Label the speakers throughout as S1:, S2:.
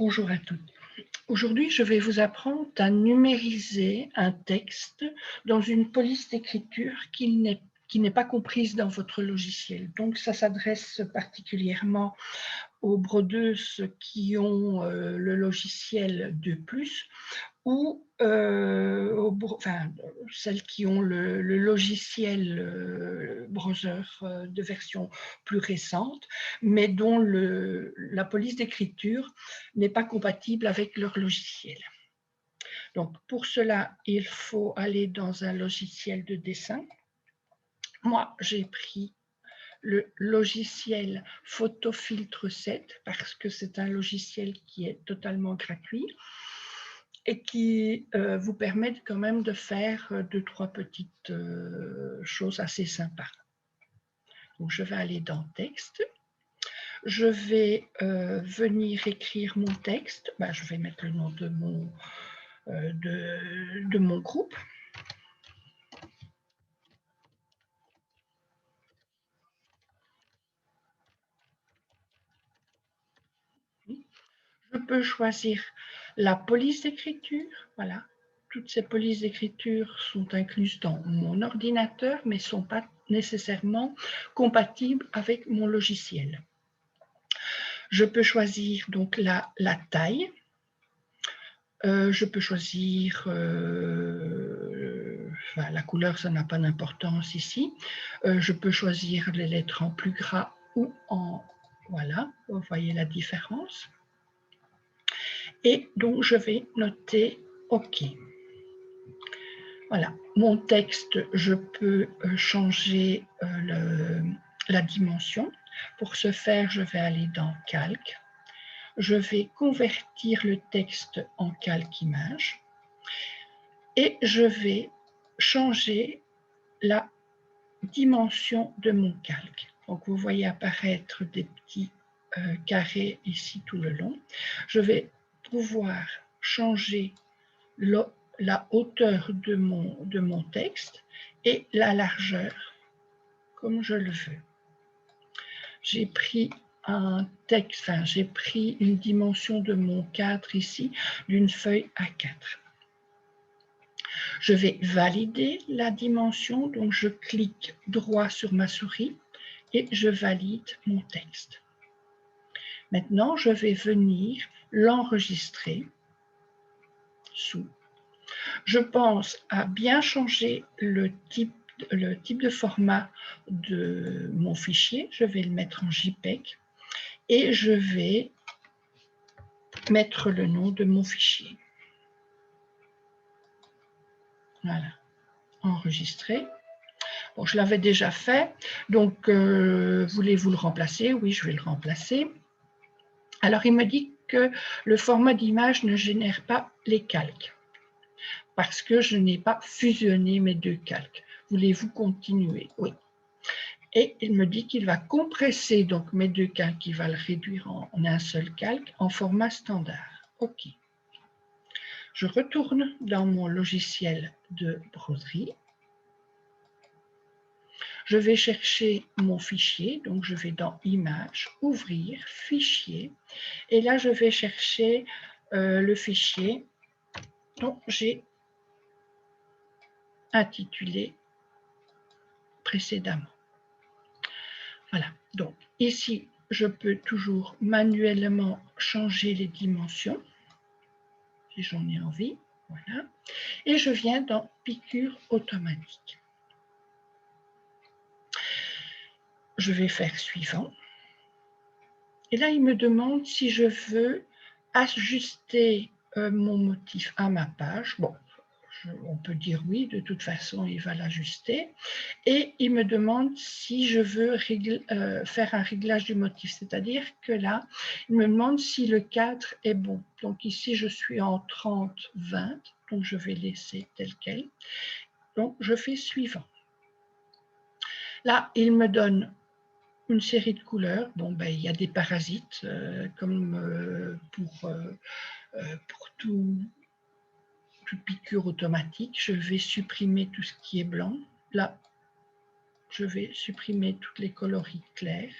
S1: Bonjour à toutes. Aujourd'hui, je vais vous apprendre à numériser un texte dans une police d'écriture qui n'est pas comprise dans votre logiciel. Donc, ça s'adresse particulièrement aux brodeuses qui ont le logiciel 2+, ou celles qui ont le logiciel browser de version plus récente, mais dont la police d'écriture n'est pas compatible avec leur logiciel. Donc, pour cela, il faut aller dans un logiciel de dessin. Moi, j'ai pris le logiciel PhotoFiltre 7 parce que c'est un logiciel qui est totalement gratuit et qui vous permettent quand même de faire 2-3 petites choses assez sympas. Donc, je vais aller dans Texte. Je vais venir écrire mon texte. Je vais mettre le nom de mon groupe. Je peux choisir la police d'écriture. Voilà. Toutes ces polices d'écriture sont incluses dans mon ordinateur, mais ne sont pas nécessairement compatibles avec mon logiciel. Je peux choisir donc la taille. Je peux choisir la couleur, ça n'a pas d'importance ici. Je peux choisir les lettres en plus gras ou en... Voilà, vous voyez la différence. Et donc, je vais noter OK. Voilà, mon texte, je peux changer la dimension. Pour ce faire, je vais aller dans Calque. Je vais convertir le texte en calque image et je vais changer la dimension de mon calque. Donc, vous voyez apparaître des petits carrés ici tout le long. Je vais pouvoir changer la hauteur de mon texte et la largeur comme je le veux. J'ai pris j'ai pris une dimension de mon cadre ici d'une feuille A4. Je vais valider la dimension, donc je clique droit sur ma souris et je valide mon texte. Maintenant, je vais venir l'enregistrer sous. Je pense à bien changer le type de format de mon fichier. Je vais le mettre en JPEG et je vais mettre le nom de mon fichier. Voilà, enregistrer. Bon, je l'avais déjà fait, donc voulez-vous le remplacer? Oui, je vais le remplacer. Alors, il me dit que le format d'image ne génère pas les calques parce que je n'ai pas fusionné mes deux calques. Voulez-vous continuer? Oui. Et il me dit qu'il va compresser donc mes deux calques, il va le réduire en un seul calque en format standard. OK. Je retourne dans mon logiciel de broderie. Je vais chercher mon fichier, donc je vais dans Images, Ouvrir, Fichier, et là je vais chercher le fichier dont j'ai intitulé précédemment. Voilà, donc ici je peux toujours manuellement changer les dimensions si j'en ai envie, voilà, et je viens dans Piqûre automatique. Je vais faire suivant. Et là, il me demande si je veux ajuster mon motif à ma page. Bon, on peut dire oui, de toute façon, il va l'ajuster. Et il me demande si je veux faire un réglage du motif, c'est-à-dire que là, il me demande si le cadre est bon. Donc ici, je suis en 30-20, donc je vais laisser tel quel. Donc, je fais suivant. Là, il me donne une série de couleurs. Bon, il y a des parasites, comme pour toute piqûre automatique. Je vais supprimer tout ce qui est blanc. Là, je vais supprimer toutes les coloris clairs.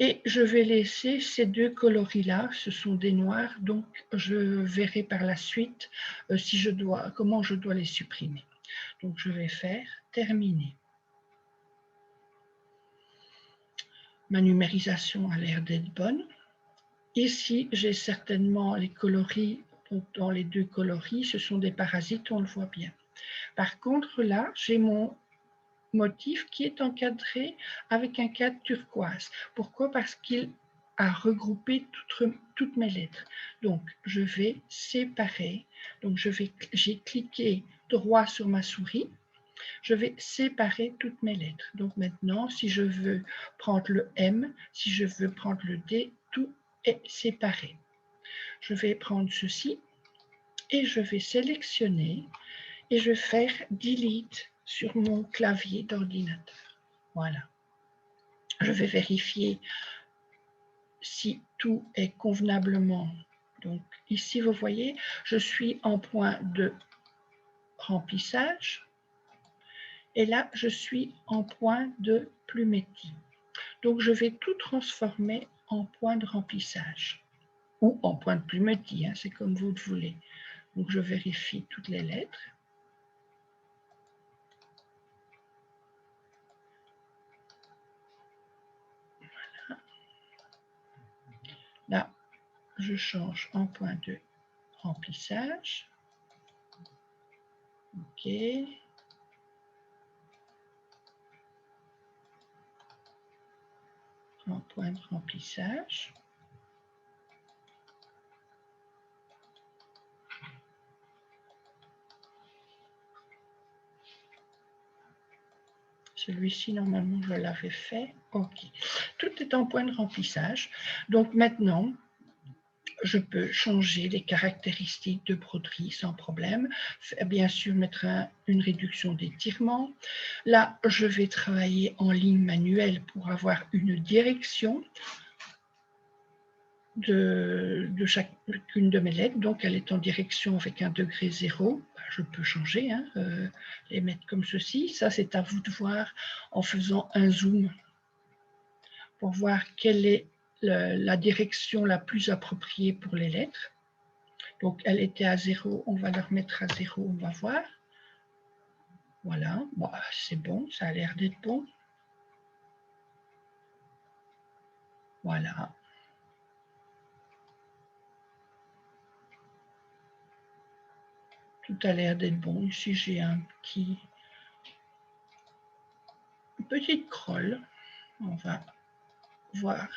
S1: Et je vais laisser ces deux coloris-là, ce sont des noirs, donc je verrai par la suite comment je dois les supprimer. Donc je vais faire terminer. Ma numérisation a l'air d'être bonne. Ici, j'ai certainement les coloris, donc dans les deux coloris, ce sont des parasites, on le voit bien. Par contre, là, j'ai mon motif qui est encadré avec un cadre turquoise. Pourquoi? Parce qu'il a regroupé toutes mes lettres. Donc, je vais séparer. Donc, j'ai cliqué droit sur ma souris. Je vais séparer toutes mes lettres. Donc, maintenant, si je veux prendre le M, si je veux prendre le D, tout est séparé. Je vais prendre ceci et je vais sélectionner et je vais faire Delete sur mon clavier d'ordinateur. Voilà. Je vais vérifier si tout est convenablement. Donc ici, vous voyez, je suis en point de remplissage et là, je suis en point de plumetti. Donc je vais tout transformer en point de remplissage ou en point de plumetti, hein, c'est comme vous le voulez. Donc je vérifie toutes les lettres. Là, je change en point de remplissage. OK. En point de remplissage. Celui-ci, normalement, je l'avais fait. OK. Tout est en point de remplissage. Donc maintenant, je peux changer les caractéristiques de broderie sans problème. Bien sûr, mettre une réduction d'étirement. Là, je vais travailler en ligne manuelle pour avoir une direction de chacune de mes lettres. Donc, elle est en direction avec un degré 0. Je peux changer, hein, les mettre comme ceci. Ça, c'est à vous de voir en faisant un zoom pour voir quelle est la direction la plus appropriée pour les lettres. Donc, elle était à 0, on va la remettre à 0, on va voir. Voilà, bon, c'est bon, ça a l'air d'être bon. Voilà. Tout a l'air d'être bon. Ici, j'ai une petite crolle. On va voir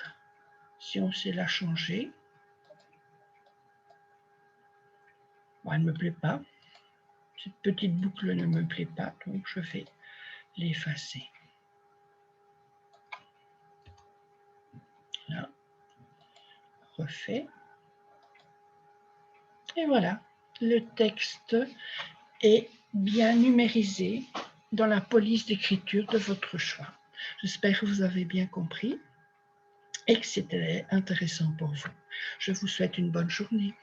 S1: si on sait la changer. Bon, elle ne me plaît pas. Cette petite boucle ne me plaît pas, donc je vais l'effacer. Là, refait. Et voilà, le texte est bien numérisé dans la police d'écriture de votre choix. J'espère que vous avez bien compris et que c'était intéressant pour vous. Je vous souhaite une bonne journée.